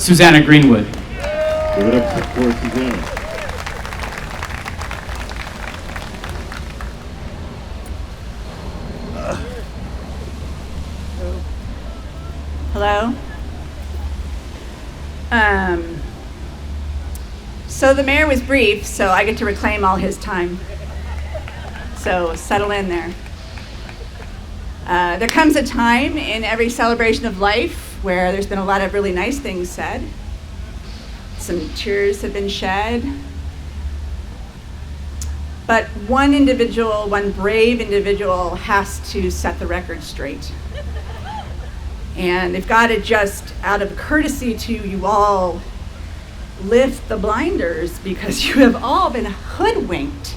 Suzanna Greenwood. Give it up for Suzanna. Hello? So the mayor was brief, so I get to reclaim all his time. So settle in there. There comes a time in every celebration of life where there's been a lot of really nice things said. Some tears have been shed. But one brave individual has to set the record straight. And they've got to just, out of courtesy to you all, lift the blinders, because you have all been hoodwinked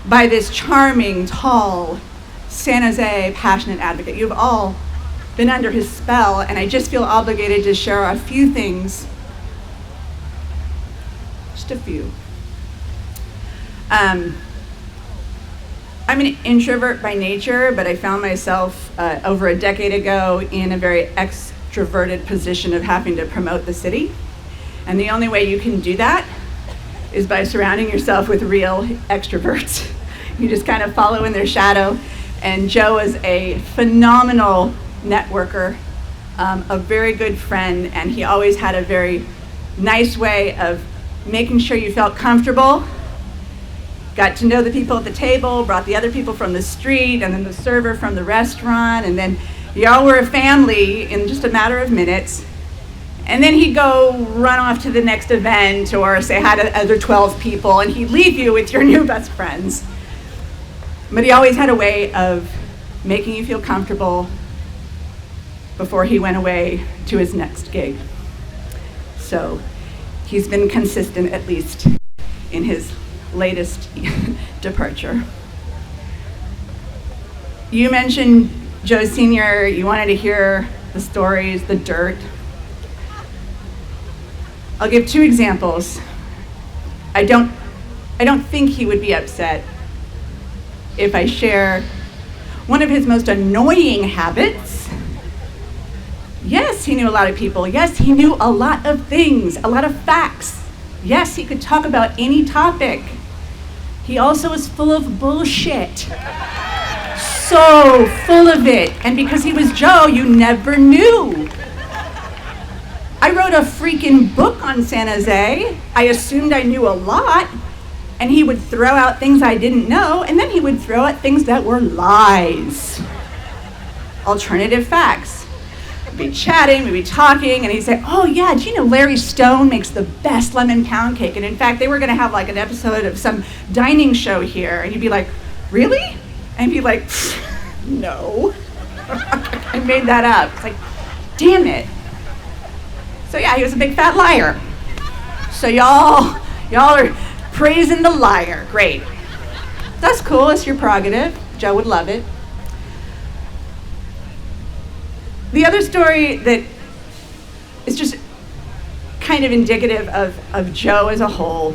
by this charming, tall, San Jose passionate advocate. You've all been under his spell, and I just feel obligated to share a few things. Just a few. I'm an introvert by nature, but I found myself over a decade ago in a very extroverted position of having to promote the city. And the only way you can do that is by surrounding yourself with real extroverts. You just kind of follow in their shadow. And Joe is a phenomenal networker, a very good friend, and he always had a very nice way of making sure you felt comfortable, got to know the people at the table, brought the other people from the street, and then the server from the restaurant, and then y'all were a family in just a matter of minutes. And then he'd go run off to the next event or say hi to other 12 people, and he'd leave you with your new best friends. But he always had a way of making you feel comfortable before he went away to his next gig. So he's been consistent, at least in his latest departure. You mentioned Joe Sr., you wanted to hear the stories, the dirt. I'll give two examples. I don't think he would be upset if I share one of his most annoying habits. Yes, he knew a lot of people. Yes, he knew a lot of things, a lot of facts. Yes, he could talk about any topic. He also was full of bullshit. So full of it. And because he was Joe, you never knew. I wrote a freaking book on San Jose. I assumed I knew a lot, and he would throw out things I didn't know, and then he would throw out things that were lies. Alternative facts. We'd be chatting, we'd be talking, and he'd say, oh yeah, do you know Larry Stone makes the best lemon pound cake? And in fact, they were gonna have like an episode of some dining show here. And he'd be like, really? And he'd be like, no. I made that up. It's like, damn it. So yeah, he was a big fat liar. So y'all are praising the liar. Great. That's cool, it's your prerogative. Joe would love it. The other story that is just kind of indicative of Joe as a whole,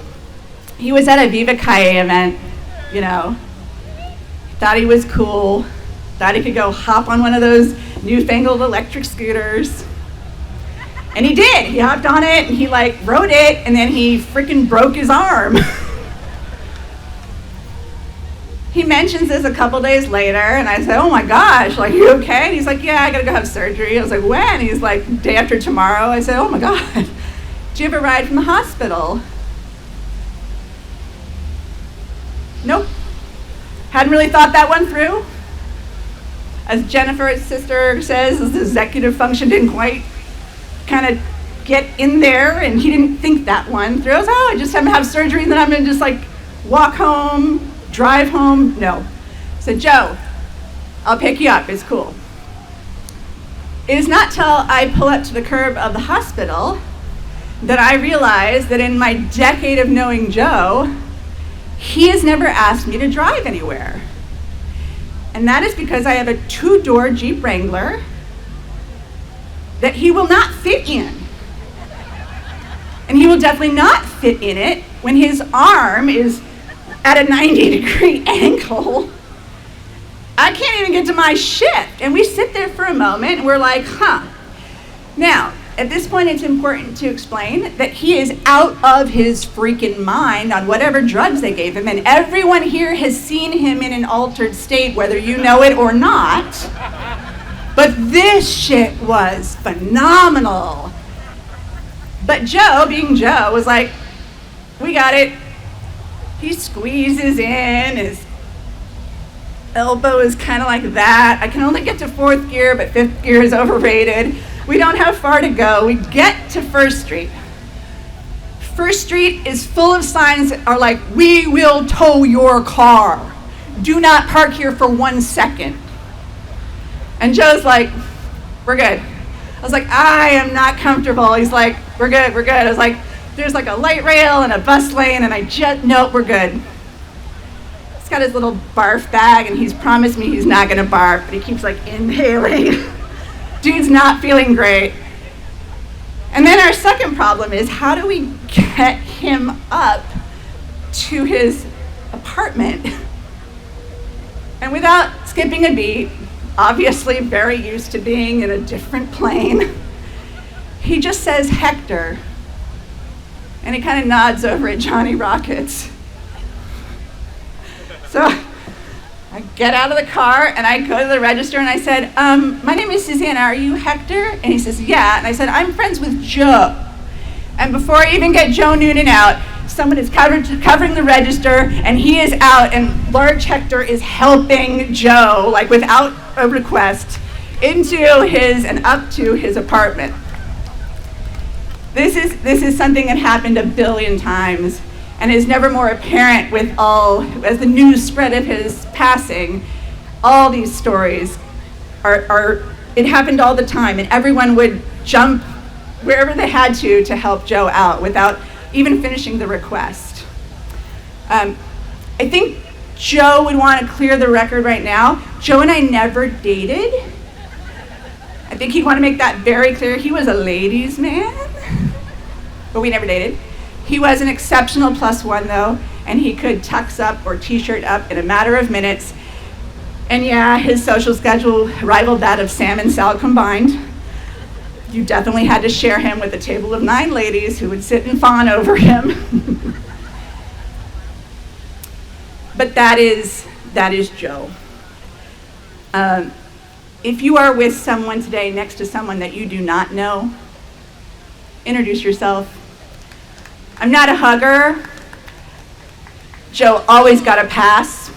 he was at a Viva event, you know, thought he was cool, thought he could go hop on one of those newfangled electric scooters. And he did. He hopped on it and he like rode it, and then he freaking broke his arm. He mentions this a couple days later, and I said, oh my gosh, like, you okay? And he's like, yeah, I gotta go have surgery. I was like, when? He's like, day after tomorrow. I said, oh my God, did you have a ride from the hospital? Nope. Hadn't really thought that one through. As Jennifer's sister says, his executive function didn't quite kind of get in there, and he didn't think that one through. I was, I just have to have surgery, and then I'm gonna just like walk home, drive home. No. I said, Joe, I'll pick you up, it's cool. It is not till I pull up to the curb of the hospital that I realize that in my decade of knowing Joe, he has never asked me to drive anywhere. And that is because I have a 2-door Jeep Wrangler that he will not fit in. And he will definitely not fit in it when his arm is at a 90-degree angle. I can't even get to my shift. And we sit there for a moment and we're like, huh. Now, at this point, it's important to explain that he is out of his freaking mind on whatever drugs they gave him, and everyone here has seen him in an altered state, whether you know it or not. But this shit was phenomenal. But Joe, being Joe, was like, we got it. He squeezes in, his elbow is kind of like that. I can only get to 4th gear, but 5th gear is overrated. We don't have far to go. We get to First Street. First Street is full of signs that are like, we will tow your car. Do not park here for 1 second. And Joe's like, we're good. I was like, I am not comfortable. He's like, we're good, we're good. I was like, there's like a light rail and a bus lane, and nope, we're good. He's got his little barf bag, and he's promised me he's not gonna barf, but he keeps like inhaling. Dude's not feeling great. And then our second problem is, how do we get him up to his apartment? And without skipping a beat, obviously very used to being in a different plane, he just says Hector, and he kind of nods over at Johnny Rockets. So I get out of the car and I go to the register and I said, my name is Suzanna, are you Hector? And he says, yeah. And I said, I'm friends with Joe. And before I even get Joe Noonan out, someone is covering the register, and he is out, and large Hector is helping Joe, like without a request, into his and up to his apartment. This is something that happened a billion times, and is never more apparent with as the news spread of his passing. All these stories it happened all the time, and everyone would jump wherever they had to help Joe out without even finishing the request. I think Joe would want to clear the record right now. Joe and I never dated. I think he'd want to make that very clear. He was a ladies' man, but we never dated. He was an exceptional +1 though, and he could tux up or t-shirt up in a matter of minutes. And yeah, his social schedule rivaled that of Sam and Sal combined. You definitely had to share him with a table of 9 ladies who would sit and fawn over him. But that is Joe. If you are with someone today next to someone that you do not know, introduce yourself. I'm not a hugger. Joe always got a pass.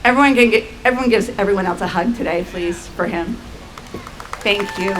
Everyone gives everyone else a hug today, please, for him. Thank you.